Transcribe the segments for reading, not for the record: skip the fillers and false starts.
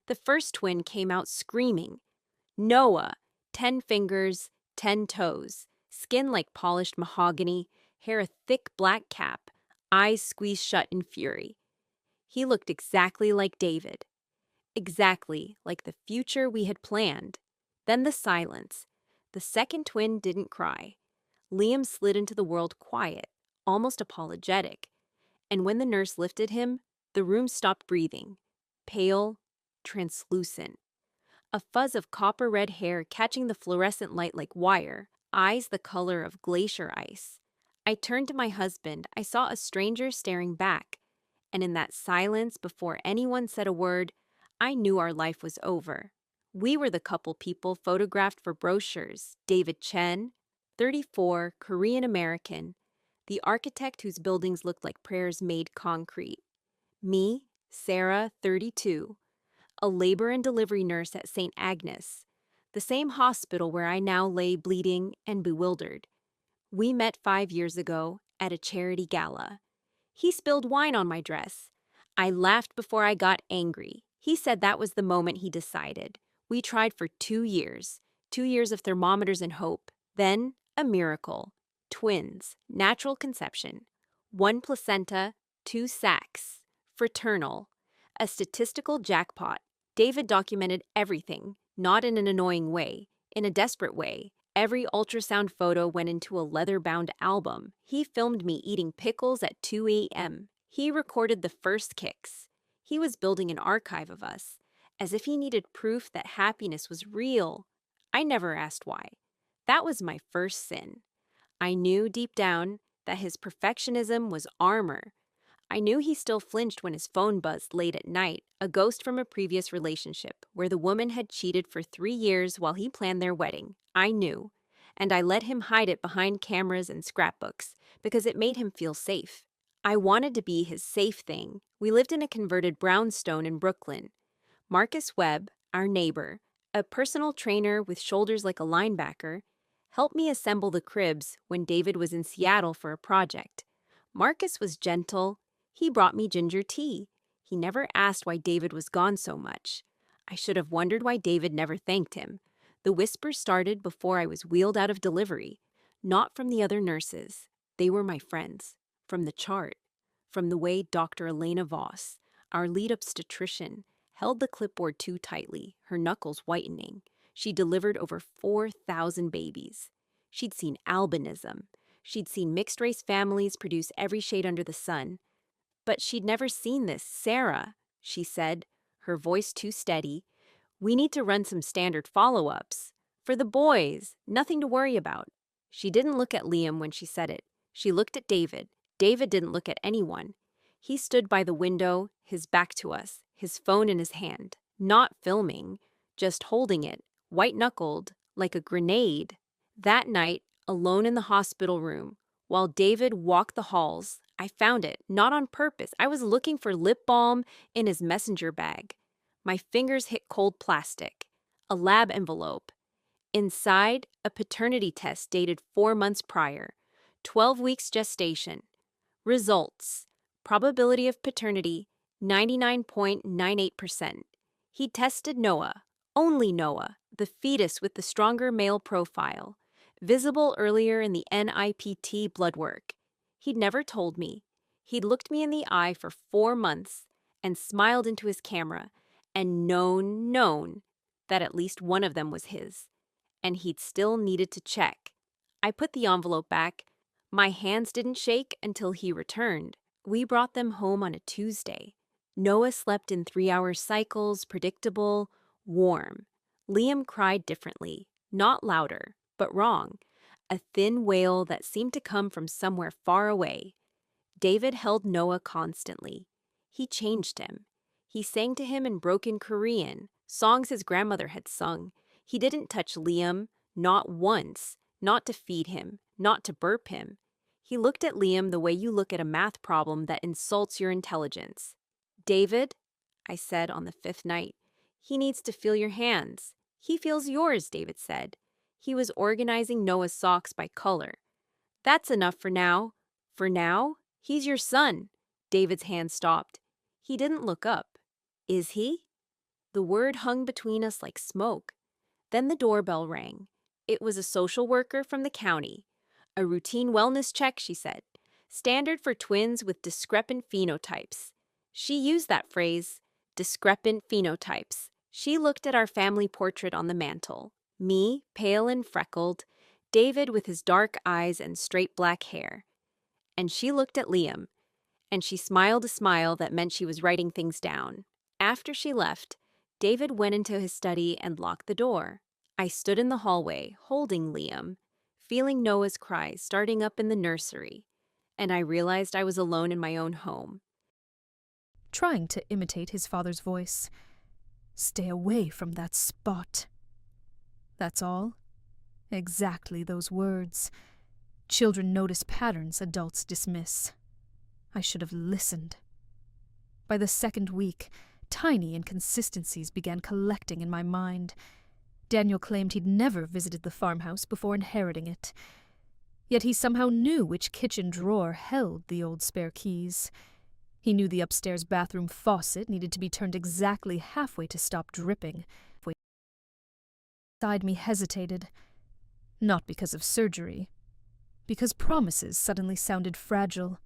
The first twin came out screaming. Noah, 10 fingers, 10 toes, skin like polished mahogany, hair a thick black cap, eyes squeezed shut in fury. He looked exactly like David, exactly like the future we had planned. Then the silence. The second twin didn't cry. Liam slid into the world quiet, almost apologetic. And when the nurse lifted him, the room stopped breathing. Pale, translucent. A fuzz of copper-red hair catching the fluorescent light like wire, eyes the color of glacier ice. I turned to my husband. I saw a stranger staring back. And in that silence, before anyone said a word, I knew our life was over. We were the couple people photographed for brochures. David Chen, 34, Korean American, the architect whose buildings looked like prayers made concrete. Me, Sarah, 32, a labor and delivery nurse at St. Agnes, the same hospital where I now lay bleeding and bewildered. We met 5 years ago at a charity gala. He spilled wine on my dress. I laughed before I got angry. He said that was the moment he decided. We tried for 2 years, 2 years of thermometers and hope. Then, a miracle. Twins, natural conception. 1 placenta, 2 sacs. Fraternal. A statistical jackpot. David documented everything, not in an annoying way, in a desperate way. Every ultrasound photo went into a leather-bound album. He filmed me eating pickles at 2 a.m. He recorded the first kicks. He was building an archive of us, as if he needed proof that happiness was real. I never asked why. That was my first sin. I knew deep down that his perfectionism was armor. I knew he still flinched when his phone buzzed late at night, a ghost from a previous relationship where the woman had cheated for 3 years while he planned their wedding. I knew. And I let him hide it behind cameras and scrapbooks because it made him feel safe. I wanted to be his safe thing. We lived in a converted brownstone in Brooklyn. Marcus Webb, our neighbor, a personal trainer with shoulders like a linebacker, helped me assemble the cribs when David was in Seattle for a project. Marcus was gentle. He brought me ginger tea. He never asked why David was gone so much. I should have wondered why David never thanked him. The whispers started before I was wheeled out of delivery. Not from the other nurses. They were my friends. From the chart. From the way Dr. Elena Voss, our lead obstetrician, held the clipboard too tightly, her knuckles whitening. She delivered over 4,000 babies. She'd seen albinism. She'd seen mixed-race families produce every shade under the sun. But she'd never seen this. Sarah, she said, her voice too steady, we need to run some standard follow-ups. For the boys, nothing to worry about. She didn't look at Liam when she said it. She looked at David. David didn't look at anyone. He stood by the window, his back to us, his phone in his hand, not filming, just holding it, white-knuckled, like a grenade. That night, alone in the hospital room, while David walked the halls, I found it, not on purpose. I was looking for lip balm in his messenger bag. My fingers hit cold plastic, a lab envelope. Inside, a paternity test dated 4 months prior, 12 weeks gestation. Results: probability of paternity, 99.98%. He tested Noah, only Noah, the fetus with the stronger male profile, visible earlier in the NIPT blood work. He'd never told me. He'd looked me in the eye for 4 months and smiled into his camera and known that at least one of them was his. And he'd still needed to check. I put the envelope back. My hands didn't shake until he returned. We brought them home on a Tuesday. Noah slept in 3-hour cycles, predictable, warm. Liam cried differently, not louder, but wrong. A thin wail that seemed to come from somewhere far away. David held Noah constantly. He changed him. He sang to him in broken Korean, songs his grandmother had sung. He didn't touch Liam, not once, not to feed him, not to burp him. He looked at Liam the way you look at a math problem that insults your intelligence. David, I said on the 5th night, he needs to feel your hands. He feels yours, David said. He was organizing Noah's socks by color. That's enough for now. For now, he's your son. David's hand stopped. He didn't look up. Is he? The word hung between us like smoke. Then the doorbell rang. It was a social worker from the county. A routine wellness check, she said. Standard for twins with discrepant phenotypes. She used that phrase, discrepant phenotypes. She looked at our family portrait on the mantel. Me, pale and freckled. David with his dark eyes and straight black hair. And she looked at Liam. And she smiled a smile that meant she was writing things down. After she left, David went into his study and locked the door. I stood in the hallway, holding Liam, feeling Noah's cries starting up in the nursery, and I realized I was alone in my own home. Trying to imitate his father's voice. Stay away from that spot. That's all. Exactly those words. Children notice patterns adults dismiss. I should have listened. By the second week, tiny inconsistencies began collecting in my mind. Daniel claimed he'd never visited the farmhouse before inheriting it. Yet he somehow knew which kitchen drawer held the old spare keys. He knew the upstairs bathroom faucet needed to be turned exactly halfway to stop dripping. Inside me hesitated, not because of surgery, because promises suddenly sounded fragile.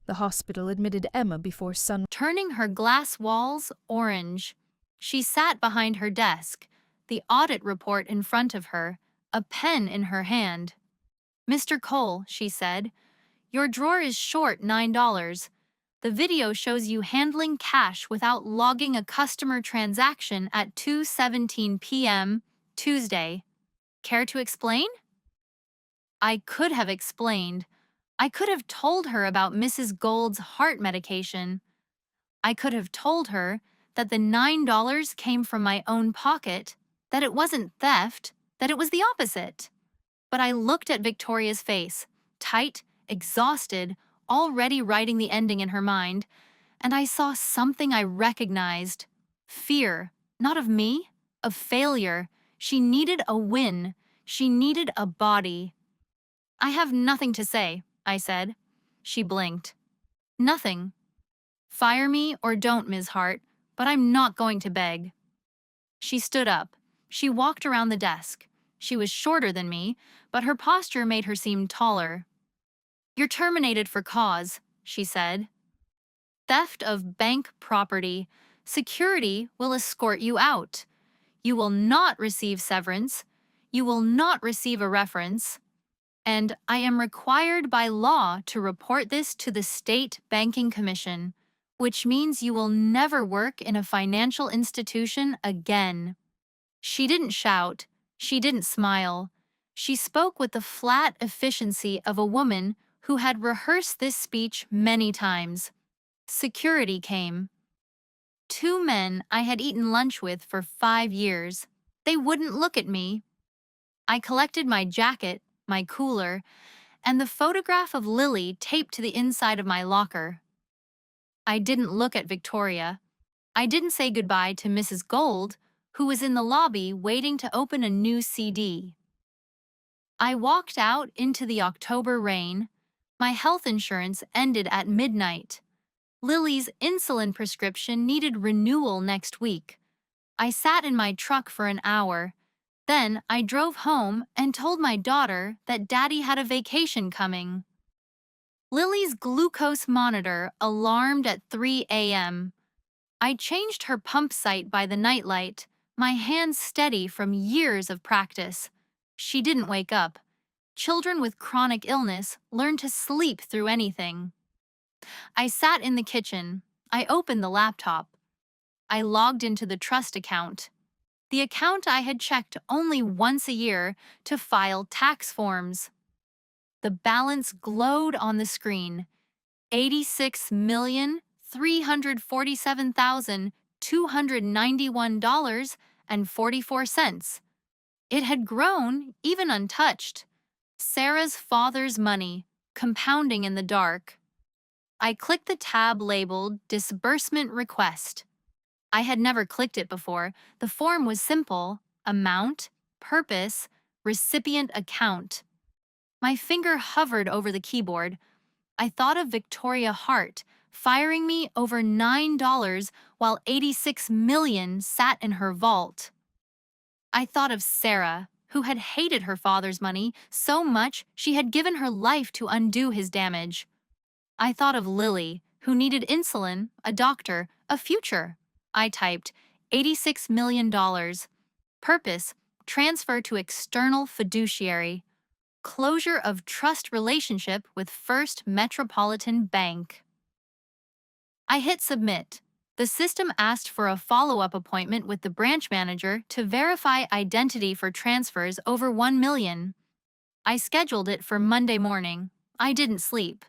The hospital admitted Emma before sun. Turning her glass walls orange, she sat behind her desk, the audit report in front of her, a pen in her hand. "Mr. Cole," she said, "your drawer is short $9. The video shows you handling cash without logging a customer transaction at 2:17 p.m. Tuesday. Care to explain?" I could have explained. I could have told her about Mrs. Gold's heart medication. I could have told her that the $9 came from my own pocket, that it wasn't theft, that it was the opposite. But I looked at Victoria's face, tight, exhausted, already writing the ending in her mind, and I saw something I recognized. Fear, not of me, of failure. She needed a win. She needed a body. "I have nothing to say," I said. She blinked. "Nothing. Fire me or don't, Ms. Hart, but I'm not going to beg." She stood up. She walked around the desk. She was shorter than me, but her posture made her seem taller. "You're terminated for cause," she said. "Theft of bank property. Security will escort you out. You will not receive severance. You will not receive a reference. And I am required by law to report this to the State Banking Commission, which means you will never work in a financial institution again." She didn't shout. She didn't smile. She spoke with the flat efficiency of a woman who had rehearsed this speech many times. Security came. Two men I had eaten lunch with for 5 years. They wouldn't look at me. I collected my jacket, my cooler, and the photograph of Lily taped to the inside of my locker. I didn't look at Victoria. I didn't say goodbye to Mrs. Gold, who was in the lobby waiting to open a new CD. I walked out into the October rain. My health insurance ended at midnight. Lily's insulin prescription needed renewal next week. I sat in my truck for an hour. Then I drove home and told my daughter that Daddy had a vacation coming. Lily's glucose monitor alarmed at 3 a.m. I changed her pump site by the nightlight, my hands steady from years of practice. She didn't wake up. Children with chronic illness learn to sleep through anything. I sat in the kitchen. I opened the laptop. I logged into the trust account. The account I had checked only once a year to file tax forms. The balance glowed on the screen. $86,347,291.44. It had grown, even untouched. Sarah's father's money, compounding in the dark. I clicked the tab labeled Disbursement Request. I had never clicked it before. The form was simple: amount, purpose, recipient account. My finger hovered over the keyboard. I thought of Victoria Hart, firing me over $9 while 86 million sat in her vault. I thought of Sarah, who had hated her father's money so much she had given her life to undo his damage. I thought of Lily, who needed insulin, a doctor, a future. I typed $86 million. Purpose, transfer to external fiduciary. Closure of trust relationship with First Metropolitan Bank. I hit submit. The system asked for a follow-up appointment with the branch manager to verify identity for transfers over 1 million. I scheduled it for Monday morning. I didn't sleep.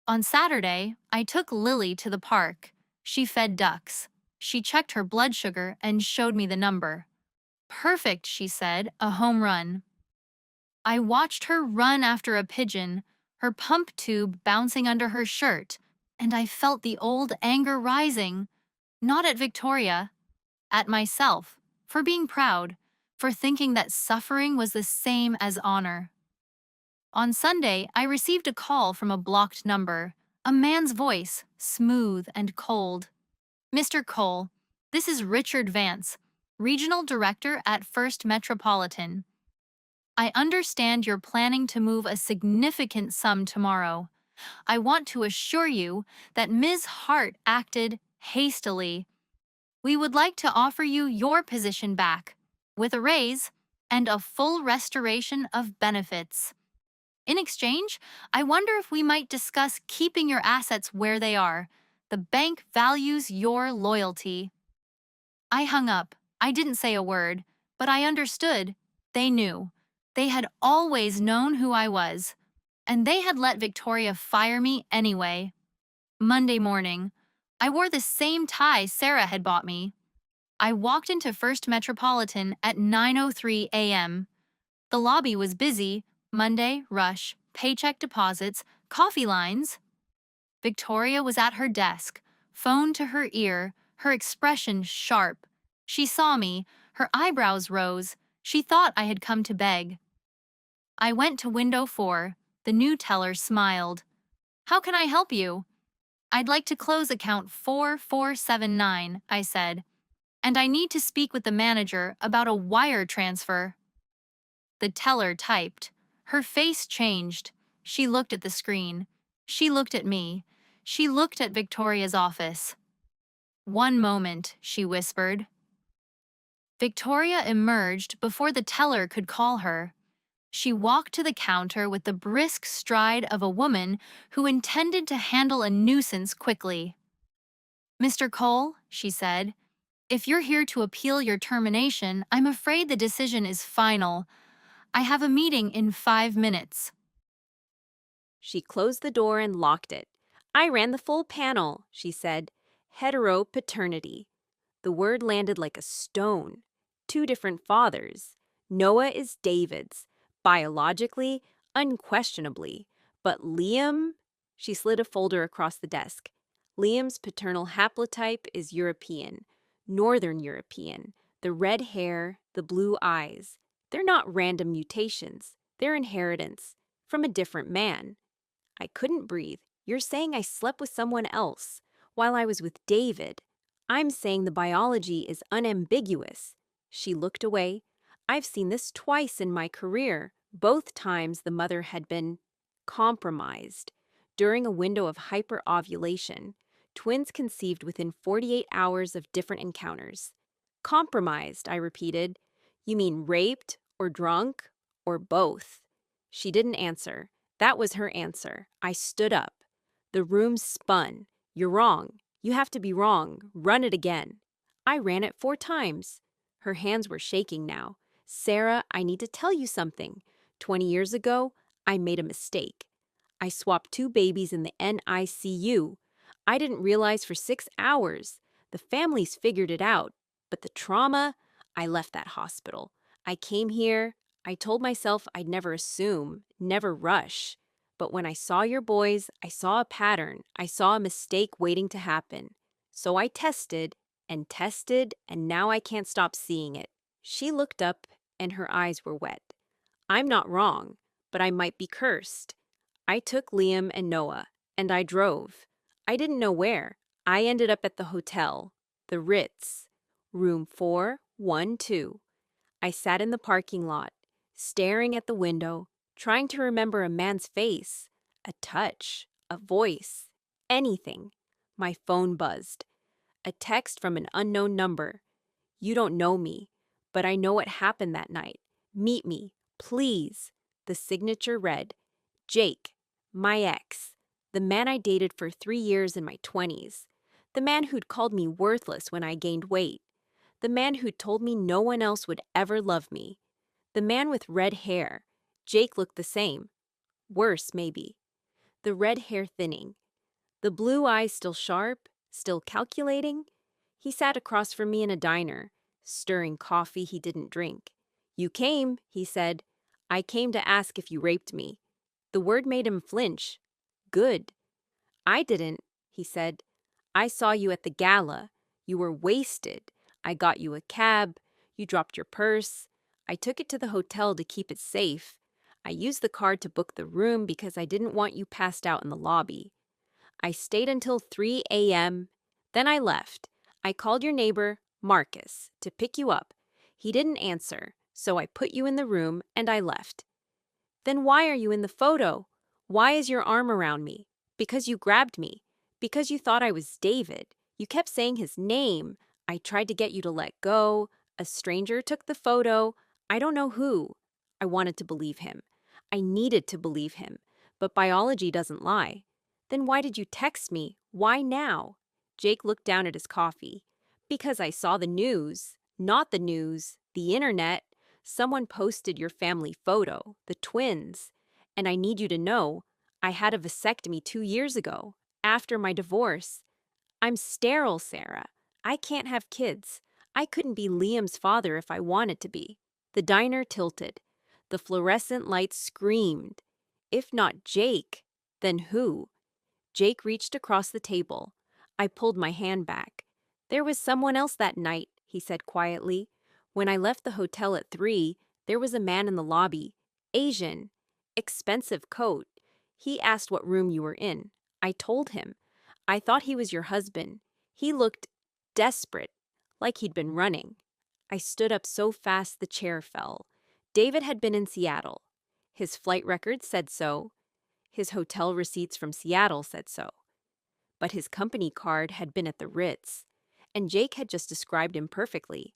On Saturday, I took Lily to the park. She fed ducks. She checked her blood sugar and showed me the number. Perfect, she said, a home run. I watched her run after a pigeon, her pump tube bouncing under her shirt, and I felt the old anger rising, not at Victoria, at myself, for being proud, for thinking that suffering was the same as honor. On Sunday, I received a call from a blocked number, a man's voice, smooth and cold. Mr. Cole, this is Richard Vance, Regional Director at First Metropolitan. I understand you're planning to move a significant sum tomorrow. I want to assure you that Ms. Hart acted hastily. We would like to offer you your position back, with a raise and a full restoration of benefits. In exchange, I wonder if we might discuss keeping your assets where they are. The bank values your loyalty. I hung up. I didn't say a word, but I understood. They knew. They had always known who I was, and they had let Victoria fire me anyway. Monday morning, I wore the same tie Sarah had bought me. I walked into First Metropolitan at 9:03 a.m. The lobby was busy. Monday, rush, paycheck deposits, coffee lines. Victoria was at her desk, phone to her ear, her expression sharp. She saw me, her eyebrows rose. She thought I had come to beg. I went to window 4. The new teller smiled. How can I help you? I'd like to close account 4479, I said. And I need to speak with the manager about a wire transfer. The teller typed. Her face changed. She looked at the screen. She looked at me. She looked at Victoria's office. One moment, she whispered. Victoria emerged before the teller could call her. She walked to the counter with the brisk stride of a woman who intended to handle a nuisance quickly. Mr. Cole, she said, if you're here to appeal your termination, I'm afraid the decision is final. I have a meeting in 5 minutes. She closed the door and locked it. I ran the full panel, she said. Heteropaternity. The word landed like a stone. 2 different fathers. Noah is David's. Biologically, unquestionably. But Liam? She slid a folder across the desk. Liam's paternal haplotype is European. Northern European. The red hair, the blue eyes. They're not random mutations. They're inheritance. From a different man. I couldn't breathe. You're saying I slept with someone else while I was with David. I'm saying the biology is unambiguous. She looked away. I've seen this twice in my career. Both times the mother had been compromised. During a window of hyperovulation, twins conceived within 48 hours of different encounters. Compromised, I repeated. You mean raped or drunk or both? She didn't answer. That was her answer. I stood up. The room spun. You're wrong. You have to be wrong. Run it again. I ran it 4 times. Her hands were shaking now. Sarah, I need to tell you something. 20 years ago, I made a mistake. I swapped 2 babies in the NICU. I didn't realize for 6 hours. The families figured it out. But the trauma, I left that hospital. I came here. I told myself I'd never assume, never rush. But when I saw your boys, I saw a pattern. I saw a mistake waiting to happen. So I tested, and now I can't stop seeing it. She looked up, and her eyes were wet. I'm not wrong, but I might be cursed. I took Liam and Noah, and I drove. I didn't know where. I ended up at the hotel, the Ritz, room 412. I sat in the parking lot, staring at the window, trying to remember a man's face, a touch, a voice, anything. My phone buzzed. A text from an unknown number. You don't know me, but I know what happened that night. Meet me, please. The signature read, Jake, my ex, the man I dated for 3 years in my 20s, the man who'd called me worthless when I gained weight, the man who'd told me no one else would ever love me, the man with red hair. Jake looked the same. Worse, maybe. The red hair thinning. The blue eyes still sharp, still calculating. He sat across from me in a diner, stirring coffee he didn't drink. You came, he said. I came to ask if you raped me. The word made him flinch. Good. I didn't, he said. I saw you at the gala. You were wasted. I got you a cab. You dropped your purse. I took it to the hotel to keep it safe. I used the card to book the room because I didn't want you passed out in the lobby. I stayed until 3 a.m. Then I left. I called your neighbor, Marcus, to pick you up. He didn't answer, so I put you in the room and I left. Then why are you in the photo? Why is your arm around me? Because you grabbed me. Because you thought I was David. You kept saying his name. I tried to get you to let go. A stranger took the photo. I don't know who. I wanted to believe him. I needed to believe him. But biology doesn't lie. Then why did you text me? Why now? Jake looked down at his coffee. Because I saw the news. Not the news. The internet. Someone posted your family photo, the twins. And I need you to know, I had a vasectomy 2 years ago, after my divorce. I'm sterile, Sarah. I can't have kids. I couldn't be Liam's father if I wanted to be. The diner tilted. The fluorescent lights screamed. If not Jake, then who? Jake reached across the table. I pulled my hand back. There was someone else that night, he said quietly. When I left the hotel at 3, there was a man in the lobby. Asian. Expensive coat. He asked what room you were in. I told him. I thought he was your husband. He looked desperate, like he'd been running. I stood up so fast the chair fell. David had been in Seattle. His flight records said so. His hotel receipts from Seattle said so. But his company card had been at the Ritz, and Jake had just described him perfectly.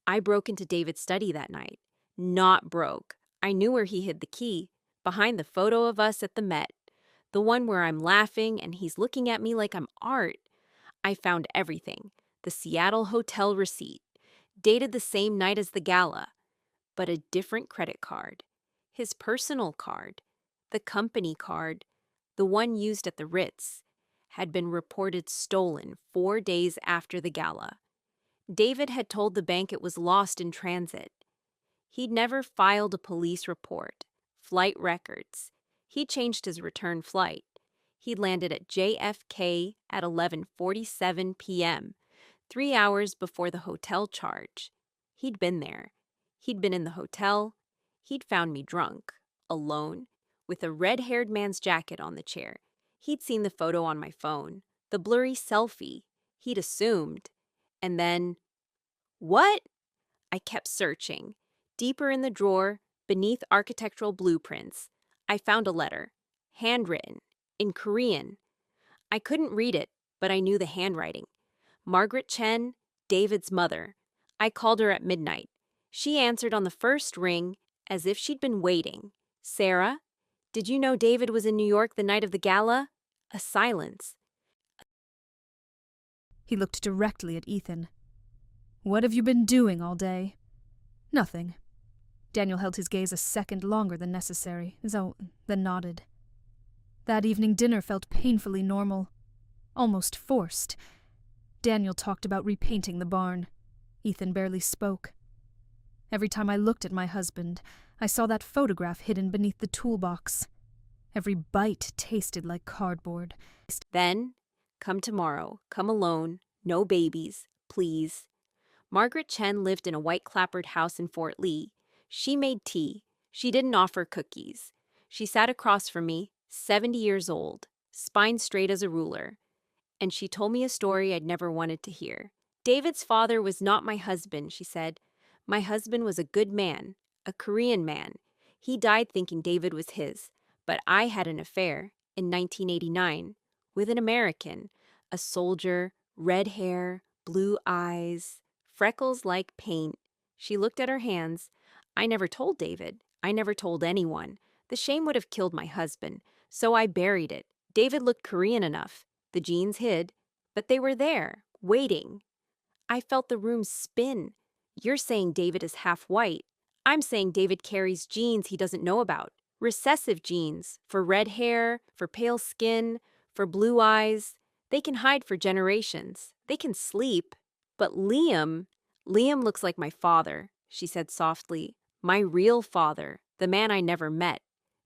I broke into David's study that night. Not broke. I knew where he hid the key, behind the photo of us at the Met, the one where I'm laughing and he's looking at me like I'm art. I found everything. The Seattle hotel receipt, dated the same night as the gala, but a different credit card. His personal card, the company card, the one used at the Ritz, had been reported stolen 4 days after the gala. David had told the bank it was lost in transit. He'd never filed a police report, flight records. He changed his return flight. He'd landed at JFK at 11:47 p.m., 3 hours before the hotel charge. He'd been there. He'd been in the hotel. He'd found me drunk, alone, with a red-haired man's jacket on the chair. He'd seen the photo on my phone, the blurry selfie. He'd assumed. And then, what? I kept searching. Deeper in the drawer, beneath architectural blueprints, I found a letter, handwritten, in Korean. I couldn't read it, but I knew the handwriting. Margaret Chen, David's mother. I called her at midnight. She answered on the first ring, as if she'd been waiting. Sarah, did you know David was in New York the night of the gala? A silence. He looked directly at Ethan. What have you been doing all day? Nothing. Daniel held his gaze a second longer than necessary, then nodded. That evening dinner felt painfully normal, almost forced. Daniel talked about repainting the barn. Ethan barely spoke. Every time I looked at my husband, I saw that photograph hidden beneath the toolbox. Every bite tasted like cardboard. Then, come tomorrow, come alone, no babies, please. Margaret Chen lived in a white-clappered house in Fort Lee. She made tea. She didn't offer cookies. She sat across from me, 70 years old, spine straight as a ruler. and she told me a story I'd never wanted to hear. David's father was not my husband, she said. My husband was a good man, a Korean man. He died thinking David was his, but I had an affair in 1989 with an American, a soldier, red hair, blue eyes, freckles like paint. She looked at her hands. I never told David. I never told anyone. The shame would have killed my husband, so I buried it. David looked Korean enough. The genes hid, but they were there, waiting. I felt the room spin. You're saying David is half white. I'm saying David carries genes he doesn't know about. Recessive genes, for red hair, for pale skin, for blue eyes. They can hide for generations. They can sleep. But Liam looks like my father, she said softly. My real father, the man I never met,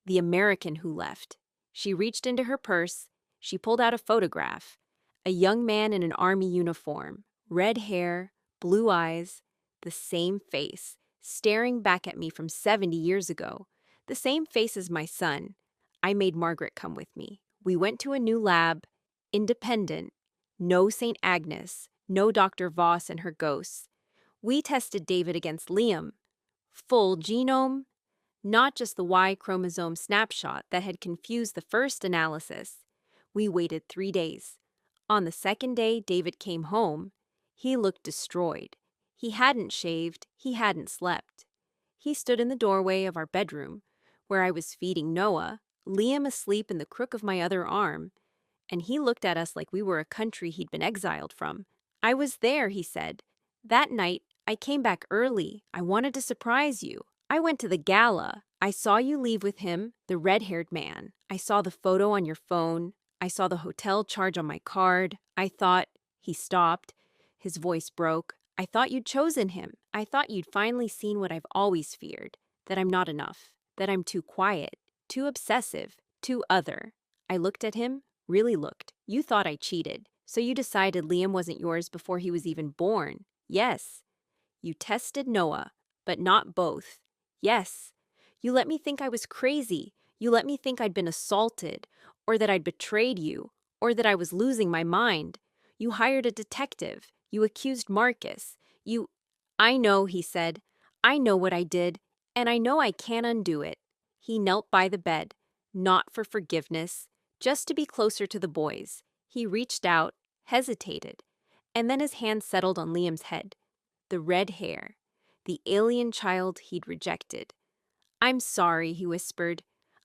the American who left. She reached into her purse. She pulled out a photograph. A young man in an army uniform, red hair, blue eyes, the same face, staring back at me from 70 years ago. The same face as my son. I made Margaret come with me. We went to a new lab, independent, no St. Agnes, no Dr. Voss and her ghosts. We tested David against Liam. Full genome, not just the Y chromosome snapshot that had confused the first analysis. We waited 3 days. On the second day David came home, he looked destroyed. He hadn't shaved, he hadn't slept. He stood in the doorway of our bedroom, where I was feeding Noah, Liam asleep in the crook of my other arm, and he looked at us like we were a country he'd been exiled from. I was there, he said. That night, I came back early. I wanted to surprise you. I went to the gala. I saw you leave with him, the red-haired man. I saw the photo on your phone. I saw the hotel charge on my card. I thought, he stopped. His voice broke. I thought you'd chosen him. I thought you'd finally seen what I've always feared, that I'm not enough, that I'm too quiet, too obsessive, too other. I looked at him, really looked. You thought I cheated, so you decided Liam wasn't yours before he was even born. Yes. You tested Noah, but not both. Yes. You let me think I was crazy. You let me think I'd been assaulted, or that I'd betrayed you, or that I was losing my mind. You hired a detective. You accused Marcus. I know, he said. I know what I did, and I know I can't undo it. He knelt by the bed, not for forgiveness, just to be closer to the boys. He reached out, hesitated, and then his hand settled on Liam's head. The red hair, the alien child he'd rejected. I'm sorry, he whispered.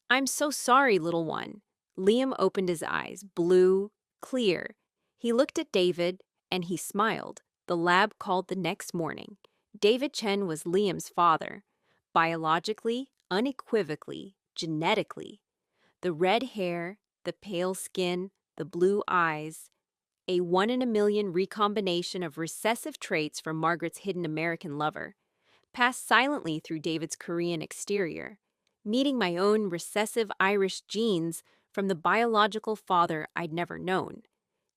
I'm so sorry, little one. Liam opened his eyes, blue, clear. He looked at David, and he smiled. The lab called the next morning. David Chen was Liam's father. Biologically, unequivocally, genetically. The red hair, the pale skin, the blue eyes. A 1 in a million recombination of recessive traits from Margaret's hidden American lover. Passed silently through David's Korean exterior. Meeting my own recessive Irish genes from the biological father I'd never known.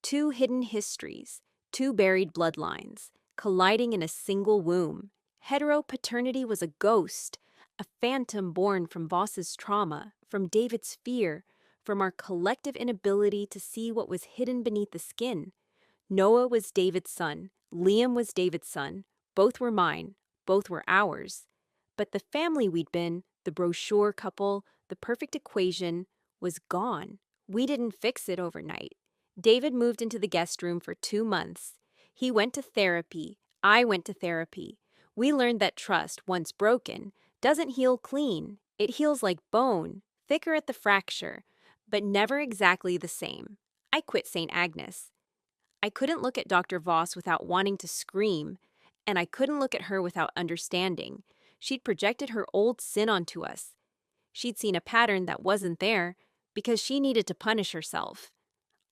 2 hidden histories, 2 buried bloodlines, colliding in a single womb. Heteropaternity was a ghost, a phantom born from Voss's trauma, from David's fear, from our collective inability to see what was hidden beneath the skin. Noah was David's son, Liam was David's son, both were mine, both were ours. But the family we'd been, the brochure couple, the perfect equation, was gone. We didn't fix it overnight. David moved into the guest room for 2 months. He went to therapy. I went to therapy. We learned that trust, once broken, doesn't heal clean. It heals like bone, thicker at the fracture, but never exactly the same. I quit St. Agnes. I couldn't look at Dr. Voss without wanting to scream, and I couldn't look at her without understanding. She'd projected her old sin onto us. She'd seen a pattern that wasn't there because she needed to punish herself.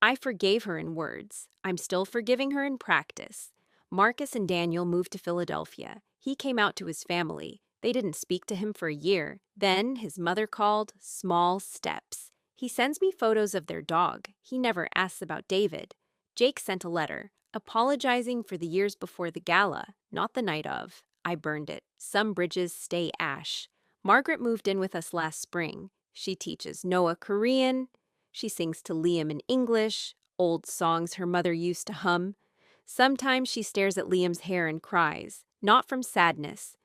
I forgave her in words. I'm still forgiving her in practice. Marcus and Daniel moved to Philadelphia. He came out to his family. They didn't speak to him for a year. Then his mother called, small steps. He sends me photos of their dog. He never asks about David. Jake sent a letter, apologizing for the years before the gala, not the night of. I burned it. Some bridges stay ash. Margaret moved in with us last spring. She teaches Noah Korean. She sings to Liam in English, old songs her mother used to hum. Sometimes she stares at Liam's hair and cries, not from sadness,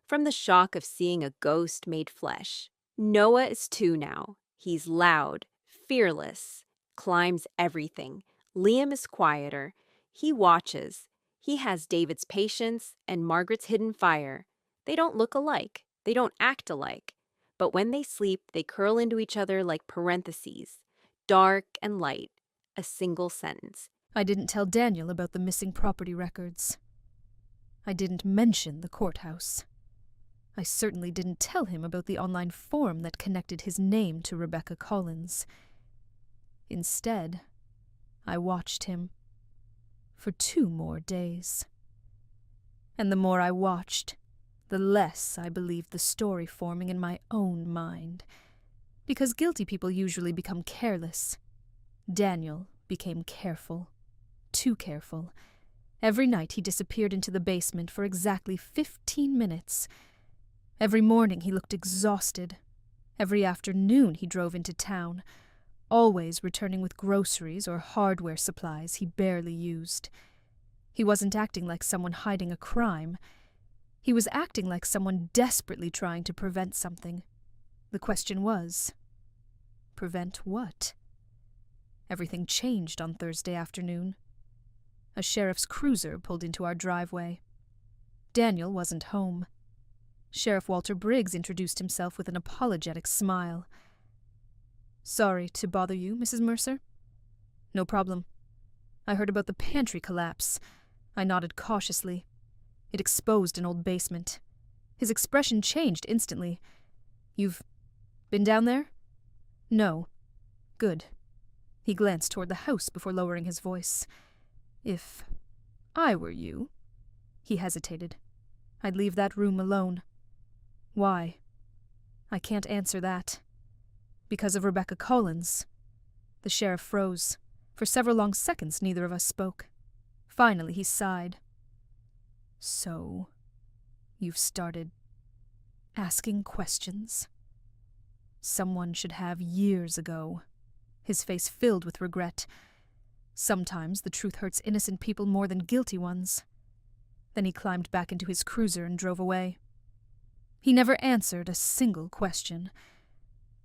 from the shock of seeing a ghost made flesh. Noah is 2 now. He's loud, fearless, climbs everything. Liam is quieter. He watches. He has David's patience and Margaret's hidden fire. They don't look alike. They don't act alike. But when they sleep, they curl into each other like parentheses, dark and light, a single sentence. I didn't tell Daniel about the missing property records. I didn't mention the courthouse. I certainly didn't tell him about the online forum that connected his name to Rebecca Collins. Instead, I watched him for 2 more days. And the more I watched, the less I believed the story forming in my own mind. Because guilty people usually become careless. Daniel became careful. Too careful. Every night he disappeared into the basement for exactly 15 minutes. Every morning he looked exhausted. Every afternoon he drove into town, always returning with groceries or hardware supplies he barely used. He wasn't acting like someone hiding a crime. He was acting like someone desperately trying to prevent something. The question was, prevent what? Everything changed on Thursday afternoon. A sheriff's cruiser pulled into our driveway. Daniel wasn't home. Sheriff Walter Briggs introduced himself with an apologetic smile. "Sorry to bother you, Mrs. Mercer?" "No problem. I heard about the pantry collapse." I nodded cautiously. It exposed an old basement. His expression changed instantly. "You've been down there?" "No." "Good." He glanced toward the house before lowering his voice. "If I were you," he hesitated, "I'd leave that room alone." "Why?" "I can't answer that." "Because of Rebecca Collins." The sheriff froze. For several long seconds neither of us spoke. Finally he sighed. "So, you've started asking questions?" "Someone should have years ago." His face filled with regret. "Sometimes the truth hurts innocent people more than guilty ones." Then he climbed back into his cruiser and drove away. He never answered a single question.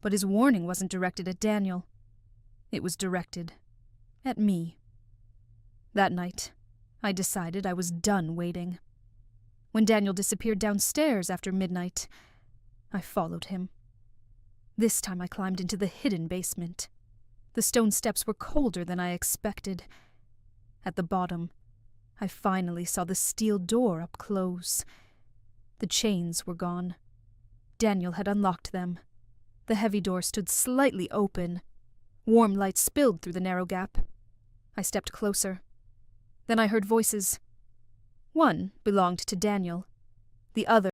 But his warning wasn't directed at Daniel. It was directed at me. That night, I decided I was done waiting. When Daniel disappeared downstairs after midnight, I followed him. This time I climbed into the hidden basement. The stone steps were colder than I expected. At the bottom, I finally saw the steel door up close. The chains were gone. Daniel had unlocked them. The heavy door stood slightly open. Warm light spilled through the narrow gap. I stepped closer. Then I heard voices. One belonged to Daniel. The other